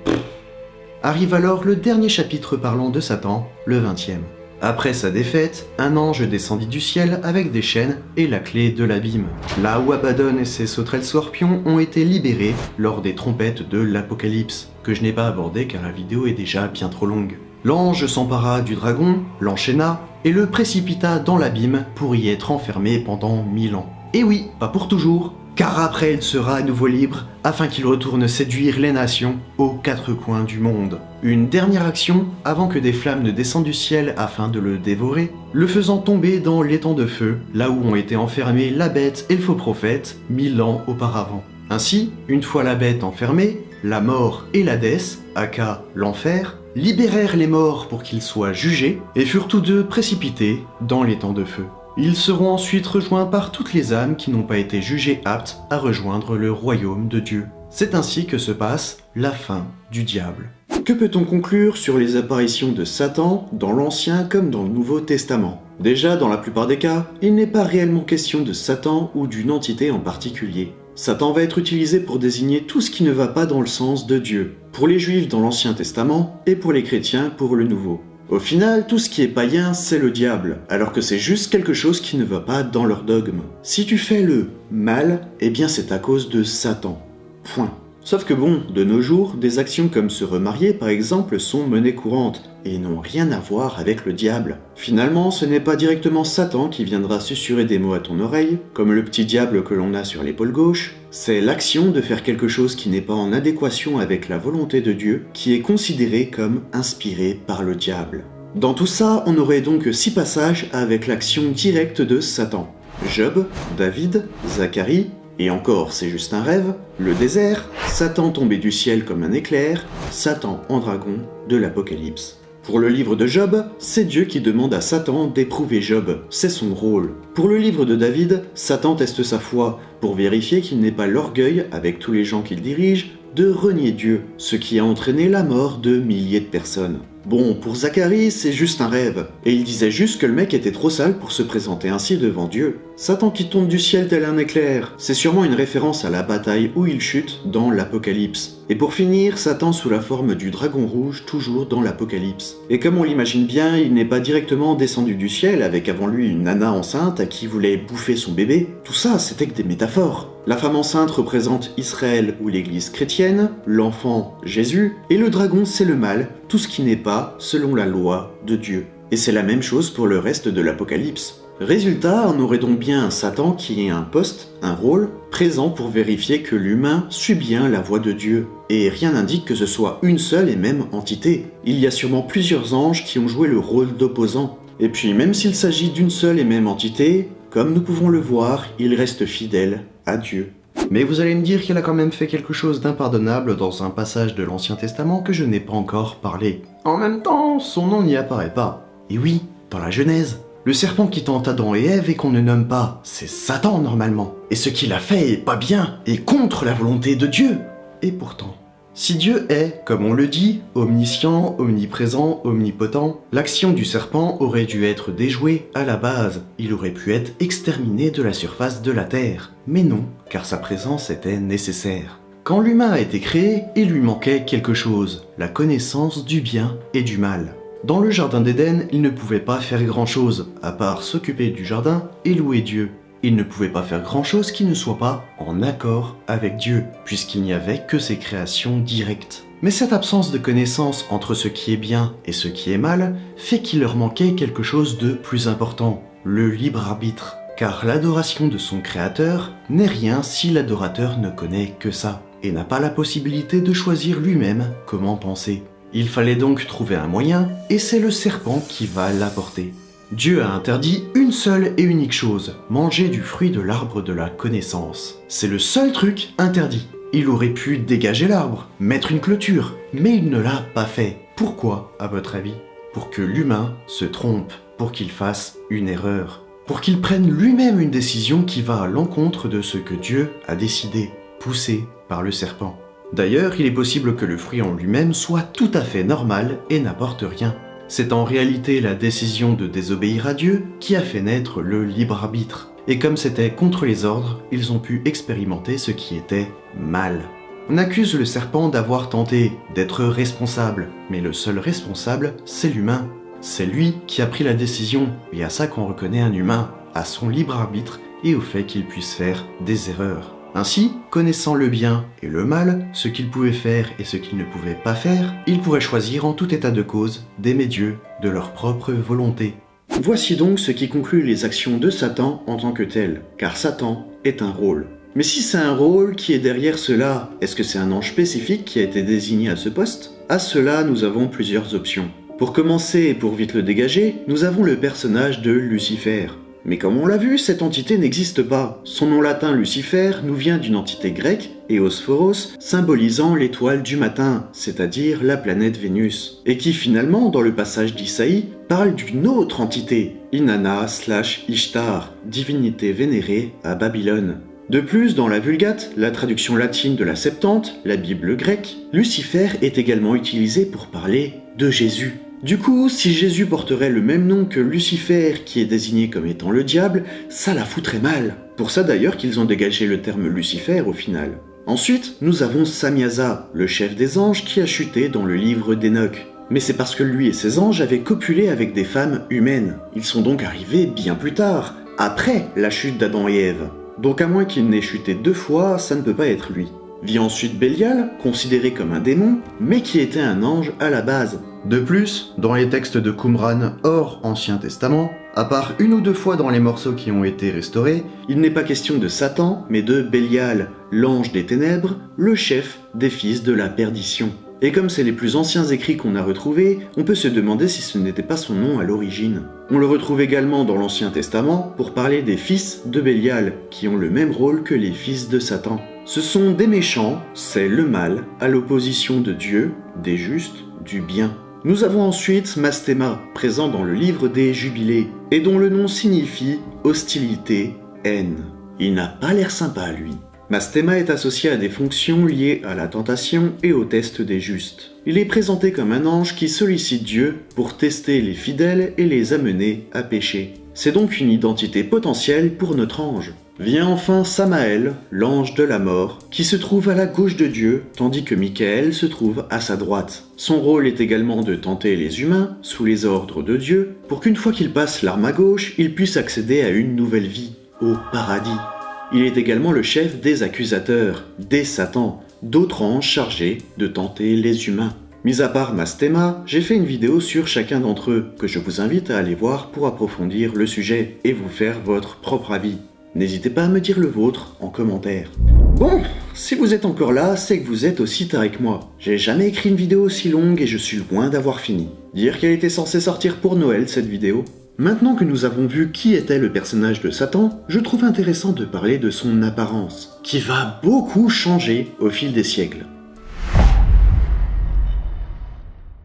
Arrive alors le dernier chapitre parlant de Satan, le 20e. Après sa défaite, un ange descendit du ciel avec des chaînes et la clé de l'abîme. Là où Abaddon et ses sauterelles scorpions ont été libérés lors des trompettes de l'Apocalypse, que je n'ai pas abordé car la vidéo est déjà bien trop longue. L'ange s'empara du dragon, l'enchaîna et le précipita dans l'abîme pour y être enfermé pendant 1000 ans. Et oui, pas pour toujours, car après il sera à nouveau libre afin qu'il retourne séduire les nations aux 4 coins du monde. Une dernière action avant que des flammes ne descendent du ciel afin de le dévorer, le faisant tomber dans l'étang de feu, là où ont été enfermés la bête et le faux prophète 1000 ans auparavant. Ainsi, une fois la bête enfermée, la mort et l'Hadès, aka l'enfer, libérèrent les morts pour qu'ils soient jugés et furent tous deux précipités dans l'étang de feu. Ils seront ensuite rejoints par toutes les âmes qui n'ont pas été jugées aptes à rejoindre le royaume de Dieu. C'est ainsi que se passe la fin du diable. Que peut-on conclure sur les apparitions de Satan dans l'Ancien comme dans le Nouveau Testament? Déjà, dans la plupart des cas, il n'est pas réellement question de Satan ou d'une entité en particulier. Satan va être utilisé pour désigner tout ce qui ne va pas dans le sens de Dieu, pour les Juifs dans l'Ancien Testament et pour les chrétiens pour le Nouveau. Au final, tout ce qui est païen, c'est le diable, alors que c'est juste quelque chose qui ne va pas dans leur dogme. Si tu fais le mal, eh bien c'est à cause de Satan. Point. Sauf que bon, de nos jours, des actions comme se remarier par exemple sont monnaie courante, et n'ont rien à voir avec le diable. Finalement, ce n'est pas directement Satan qui viendra susurrer des mots à ton oreille, comme le petit diable que l'on a sur l'épaule gauche, c'est l'action de faire quelque chose qui n'est pas en adéquation avec la volonté de Dieu, qui est considérée comme inspirée par le diable. Dans tout ça, on aurait donc 6 passages avec l'action directe de Satan. Job, David, Zacharie, et encore c'est juste un rêve, le désert, Satan tombé du ciel comme un éclair, Satan en dragon de l'Apocalypse. Pour le livre de Job, c'est Dieu qui demande à Satan d'éprouver Job, c'est son rôle. Pour le livre de David, Satan teste sa foi pour vérifier qu'il n'ait pas l'orgueil, avec tous les gens qu'il dirige, de renier Dieu, ce qui a entraîné la mort de milliers de personnes. Bon, pour Zacharie, c'est juste un rêve, et il disait juste que le mec était trop sale pour se présenter ainsi devant Dieu. Satan qui tombe du ciel tel un éclair, c'est sûrement une référence à la bataille où il chute dans l'Apocalypse. Et pour finir, Satan sous la forme du dragon rouge, toujours dans l'Apocalypse. Et comme on l'imagine bien, il n'est pas directement descendu du ciel avec avant lui une nana enceinte à qui voulait bouffer son bébé. Tout ça, c'était que des métaphores. La femme enceinte représente Israël ou l'église chrétienne, l'enfant Jésus, et le dragon c'est le mal, tout ce qui n'est pas selon la loi de Dieu. Et c'est la même chose pour le reste de l'Apocalypse. Résultat, on aurait donc bien un Satan qui ait un poste, un rôle, présent pour vérifier que l'humain suit bien la voie de Dieu. Et rien n'indique que ce soit une seule et même entité. Il y a sûrement plusieurs anges qui ont joué le rôle d'opposants. Et puis même s'il s'agit d'une seule et même entité, comme nous pouvons le voir, il reste fidèle à Dieu. Mais vous allez me dire qu'il a quand même fait quelque chose d'impardonnable dans un passage de l'Ancien Testament que je n'ai pas encore parlé. En même temps, son nom n'y apparaît pas. Et oui, dans la Genèse, le serpent qui tente Adam et Ève et qu'on ne nomme pas, c'est Satan normalement. Et ce qu'il a fait est pas bien, et contre la volonté de Dieu. Et pourtant, si Dieu est, comme on le dit, omniscient, omniprésent, omnipotent, l'action du serpent aurait dû être déjouée à la base. Il aurait pu être exterminé de la surface de la terre. Mais non, car sa présence était nécessaire. Quand l'humain a été créé, il lui manquait quelque chose, la connaissance du bien et du mal. Dans le jardin d'Éden, il ne pouvait pas faire grand-chose, à part s'occuper du jardin et louer Dieu. Il ne pouvait pas faire grand-chose qui ne soit pas en accord avec Dieu, puisqu'il n'y avait que ses créations directes. Mais cette absence de connaissance entre ce qui est bien et ce qui est mal fait qu'il leur manquait quelque chose de plus important, le libre arbitre. car l'adoration de son créateur n'est rien si l'adorateur ne connaît que ça, et n'a pas la possibilité de choisir lui-même comment penser. Il fallait donc trouver un moyen, et c'est le serpent qui va l'apporter. Dieu a interdit une seule et unique chose, manger du fruit de l'arbre de la connaissance. C'est le seul truc interdit. Il aurait pu dégager l'arbre, mettre une clôture, mais il ne l'a pas fait. Pourquoi, à votre avis? Pour que l'humain se trompe, pour qu'il fasse une erreur, pour qu'il prenne lui-même une décision qui va à l'encontre de ce que Dieu a décidé, poussé par le serpent. D'ailleurs, il est possible que le fruit en lui-même soit tout à fait normal et n'apporte rien. C'est en réalité la décision de désobéir à Dieu qui a fait naître le libre arbitre. Et comme c'était contre les ordres, ils ont pu expérimenter ce qui était mal. On accuse le serpent d'avoir tenté, d'être responsable, mais le seul responsable, c'est l'humain. C'est lui qui a pris la décision, et à ça qu'on reconnaît un humain, à son libre arbitre et au fait qu'il puisse faire des erreurs. Ainsi, connaissant le bien et le mal, ce qu'il pouvait faire et ce qu'il ne pouvait pas faire, il pourrait choisir en tout état de cause d'aimer Dieu de leur propre volonté. Voici donc ce qui conclut les actions de Satan en tant que tel, car Satan est un rôle. Mais si c'est un rôle qui est derrière cela, est-ce que c'est un ange spécifique qui a été désigné à ce poste? À cela, nous avons plusieurs options. Pour commencer et pour vite le dégager, nous avons le personnage de Lucifer. Mais comme on l'a vu, cette entité n'existe pas. Son nom latin Lucifer nous vient d'une entité grecque, Eosphoros, symbolisant l'étoile du matin, c'est-à-dire la planète Vénus, et qui finalement, dans le passage d'Isaïe, parle d'une autre entité, Inanna/Ishtar, divinité vénérée à Babylone. De plus, dans la Vulgate, la traduction latine de la Septante, la Bible grecque, Lucifer est également utilisé pour parler de Jésus. Du coup, si Jésus porterait le même nom que Lucifer, qui est désigné comme étant le diable, ça la foutrait mal. Pour ça d'ailleurs qu'ils ont dégagé le terme Lucifer au final. Ensuite, nous avons Samyaza, le chef des anges qui a chuté dans le livre d'Enoch. Mais c'est parce que lui et ses anges avaient copulé avec des femmes humaines. Ils sont donc arrivés bien plus tard, après la chute d'Adam et Ève. Donc à moins qu'il n'ait chuté 2 fois, ça ne peut pas être lui. Vient ensuite Bélial, considéré comme un démon, mais qui était un ange à la base. De plus, dans les textes de Qumran hors Ancien Testament, à part 1 ou 2 fois dans les morceaux qui ont été restaurés, il n'est pas question de Satan, mais de Bélial, l'ange des ténèbres, le chef des fils de la perdition. Et comme c'est les plus anciens écrits qu'on a retrouvés, on peut se demander si ce n'était pas son nom à l'origine. On le retrouve également dans l'Ancien Testament pour parler des fils de Bélial, qui ont le même rôle que les fils de Satan. Ce sont des méchants, c'est le mal, à l'opposition de Dieu, des justes, du bien. Nous avons ensuite Mastema, présent dans le livre des Jubilés, et dont le nom signifie hostilité, haine. Il n'a pas l'air sympa, lui. Mastema est associé à des fonctions liées à la tentation et au test des justes. Il est présenté comme un ange qui sollicite Dieu pour tester les fidèles et les amener à pécher. C'est donc une identité potentielle pour notre ange. Vient enfin Samaël, l'ange de la mort, qui se trouve à la gauche de Dieu, tandis que Michael se trouve à sa droite. Son rôle est également de tenter les humains, sous les ordres de Dieu, pour qu'une fois qu'il passe l'arme à gauche, il puisse accéder à une nouvelle vie, au paradis. Il est également le chef des accusateurs, des satans, d'autres anges chargés de tenter les humains. Mis à part Mastema, j'ai fait une vidéo sur chacun d'entre eux, que je vous invite à aller voir pour approfondir le sujet et vous faire votre propre avis. N'hésitez pas à me dire le vôtre en commentaire. Bon, si vous êtes encore là, c'est que vous êtes aussi taré que moi. J'ai jamais écrit une vidéo aussi longue et je suis loin d'avoir fini. Dire qu'elle était censée sortir pour Noël cette vidéo. Maintenant que nous avons vu qui était le personnage de Satan, je trouve intéressant de parler de son apparence, qui va beaucoup changer au fil des siècles.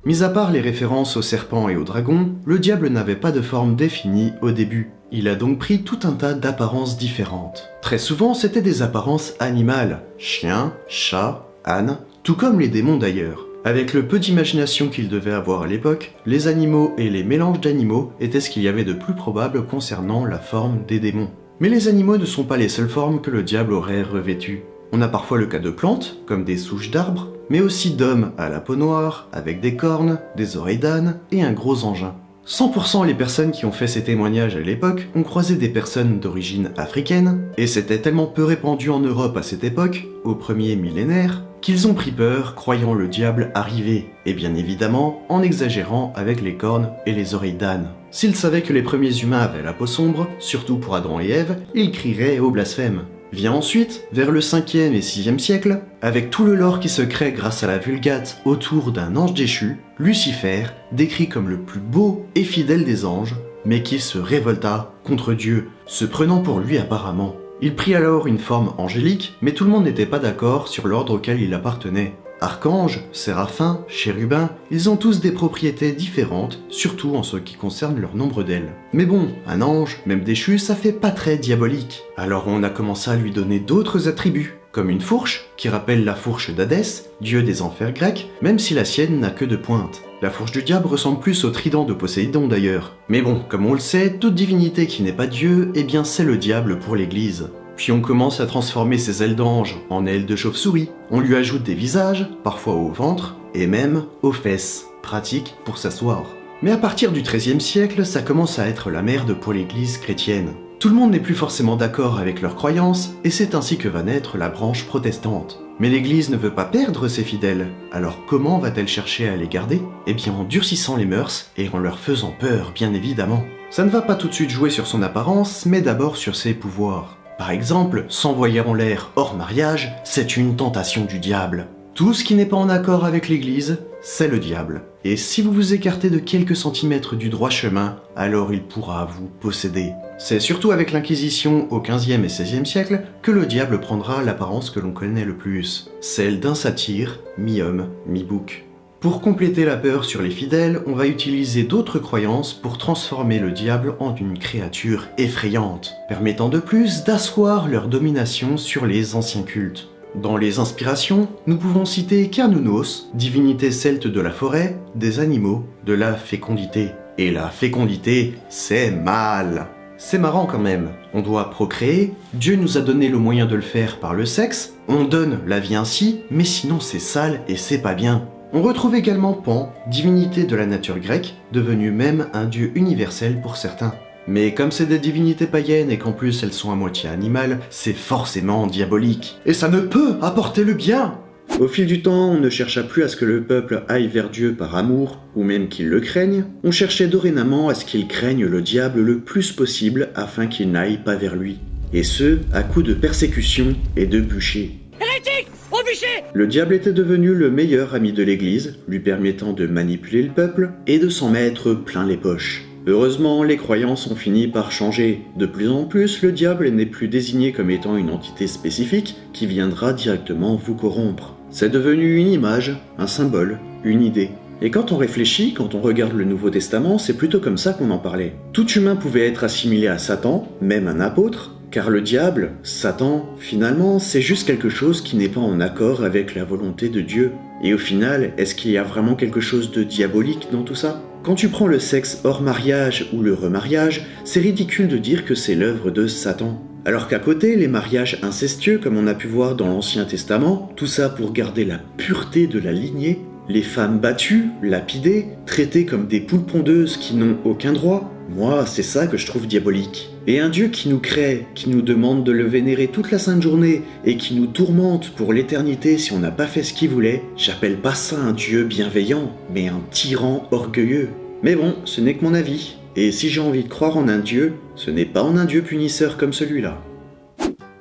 Mis à part les références au serpent et au dragon, le diable n'avait pas de forme définie au début. Il a donc pris tout un tas d'apparences différentes. Très souvent, c'était des apparences animales, chien, chat, âne, tout comme les démons d'ailleurs. Avec le peu d'imagination qu'ils devaient avoir à l'époque, les animaux et les mélanges d'animaux étaient ce qu'il y avait de plus probable concernant la forme des démons. Mais les animaux ne sont pas les seules formes que le diable aurait revêtues. On a parfois le cas de plantes, comme des souches d'arbres, mais aussi d'hommes à la peau noire, avec des cornes, des oreilles d'âne et un gros engin. 100% les personnes qui ont fait ces témoignages à l'époque ont croisé des personnes d'origine africaine, et c'était tellement peu répandu en Europe à cette époque, au premier millénaire, qu'ils ont pris peur croyant le diable arriver, et bien évidemment en exagérant avec les cornes et les oreilles d'âne. S'ils savaient que les premiers humains avaient la peau sombre, surtout pour Adam et Ève, ils crieraient au blasphème. Vient ensuite, vers le 5e et 6e siècle, avec tout le lore qui se crée grâce à la Vulgate autour d'un ange déchu, Lucifer, décrit comme le plus beau et fidèle des anges, mais qui se révolta contre Dieu, se prenant pour lui apparemment. Il prit alors une forme angélique, mais tout le monde n'était pas d'accord sur l'ordre auquel il appartenait. Archanges, séraphins, chérubins, ils ont tous des propriétés différentes, surtout en ce qui concerne leur nombre d'ailes. Mais bon, un ange, même déchu, ça fait pas très diabolique. Alors on a commencé à lui donner d'autres attributs, comme une fourche, qui rappelle la fourche d'Hadès, dieu des enfers grecs, même si la sienne n'a que 2 pointes. La fourche du diable ressemble plus au trident de Poséidon d'ailleurs. Mais bon, comme on le sait, toute divinité qui n'est pas Dieu, eh bien c'est le diable pour l'église. Puis on commence à transformer ses ailes d'ange en ailes de chauve-souris. On lui ajoute des visages, parfois au ventre, et même aux fesses. Pratique pour s'asseoir. Mais à partir du XIIIe siècle, ça commence à être la merde pour l'église chrétienne. Tout le monde n'est plus forcément d'accord avec leurs croyances, et c'est ainsi que va naître la branche protestante. Mais l'église ne veut pas perdre ses fidèles, alors comment va-t-elle chercher à les garder? Eh bien en durcissant les mœurs, et en leur faisant peur, bien évidemment. Ça ne va pas tout de suite jouer sur son apparence, mais d'abord sur ses pouvoirs. Par exemple, s'envoyer en l'air hors mariage, c'est une tentation du diable. Tout ce qui n'est pas en accord avec l'église, c'est le diable. Et si vous vous écartez de quelques centimètres du droit chemin, alors il pourra vous posséder. C'est surtout avec l'Inquisition au XVe et XVIe siècle que le diable prendra l'apparence que l'on connaît le plus, celle d'un satyre, mi-homme, mi-bouc. Pour compléter la peur sur les fidèles, on va utiliser d'autres croyances pour transformer le diable en une créature effrayante, permettant de plus d'asseoir leur domination sur les anciens cultes. Dans les inspirations, nous pouvons citer Cernunnos, divinité celte de la forêt, des animaux, de la fécondité. Et la fécondité, c'est mal. C'est marrant quand même, on doit procréer, Dieu nous a donné le moyen de le faire par le sexe, on donne la vie ainsi, mais sinon c'est sale et c'est pas bien. On retrouve également Pan, divinité de la nature grecque, devenu même un dieu universel pour certains. Mais comme c'est des divinités païennes et qu'en plus elles sont à moitié animales, c'est forcément diabolique. Et ça ne peut apporter le bien! Au fil du temps, on ne chercha plus à ce que le peuple aille vers Dieu par amour, ou même qu'il le craigne, on cherchait dorénavant à ce qu'il craigne le diable le plus possible afin qu'il n'aille pas vers lui. Et ce, à coups de persécution et de bûchers. Le diable était devenu le meilleur ami de l'église, lui permettant de manipuler le peuple et de s'en mettre plein les poches. Heureusement, les croyances ont fini par changer. De plus en plus, le diable n'est plus désigné comme étant une entité spécifique qui viendra directement vous corrompre. C'est devenu une image, un symbole, une idée. Et quand on réfléchit, quand on regarde le Nouveau Testament, c'est plutôt comme ça qu'on en parlait. Tout humain pouvait être assimilé à Satan, même un apôtre, car le diable, Satan, finalement, c'est juste quelque chose qui n'est pas en accord avec la volonté de Dieu. Et au final, est-ce qu'il y a vraiment quelque chose de diabolique dans tout ça? Quand tu prends le sexe hors mariage ou le remariage, c'est ridicule de dire que c'est l'œuvre de Satan. Alors qu'à côté, les mariages incestueux, comme on a pu voir dans l'Ancien Testament, tout ça pour garder la pureté de la lignée, les femmes battues, lapidées, traitées comme des poules pondeuses qui n'ont aucun droit, moi, c'est ça que je trouve diabolique. Et un Dieu qui nous crée, qui nous demande de le vénérer toute la sainte journée et qui nous tourmente pour l'éternité si on n'a pas fait ce qu'il voulait, j'appelle pas ça un Dieu bienveillant, mais un tyran orgueilleux. Mais bon, ce n'est que mon avis. Et si j'ai envie de croire en un Dieu, ce n'est pas en un Dieu punisseur comme celui-là.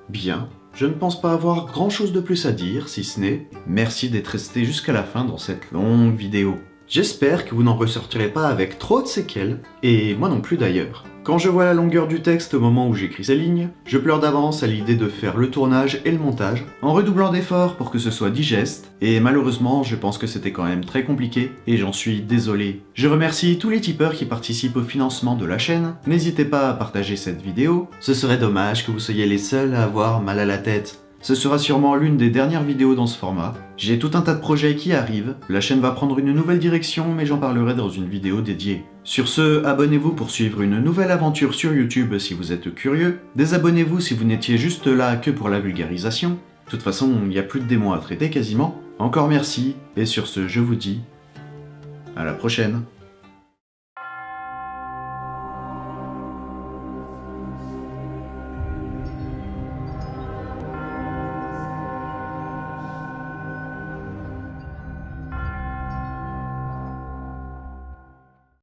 Bien, je ne pense pas avoir grand chose de plus à dire, si ce n'est merci d'être resté jusqu'à la fin dans cette longue vidéo. J'espère que vous n'en ressortirez pas avec trop de séquelles, et moi non plus d'ailleurs. Quand je vois la longueur du texte au moment où j'écris ces lignes, je pleure d'avance à l'idée de faire le tournage et le montage, en redoublant d'efforts pour que ce soit digeste, et malheureusement je pense que c'était quand même très compliqué, et j'en suis désolé. Je remercie tous les tipeurs qui participent au financement de la chaîne, n'hésitez pas à partager cette vidéo, ce serait dommage que vous soyez les seuls à avoir mal à la tête. Ce sera sûrement l'une des dernières vidéos dans ce format. J'ai tout un tas de projets qui arrivent, la chaîne va prendre une nouvelle direction mais j'en parlerai dans une vidéo dédiée. Sur ce, abonnez-vous pour suivre une nouvelle aventure sur YouTube si vous êtes curieux, désabonnez-vous si vous n'étiez juste là que pour la vulgarisation. De toute façon, il n'y a plus de démons à traiter quasiment. Encore merci, et sur ce, je vous dis à la prochaine.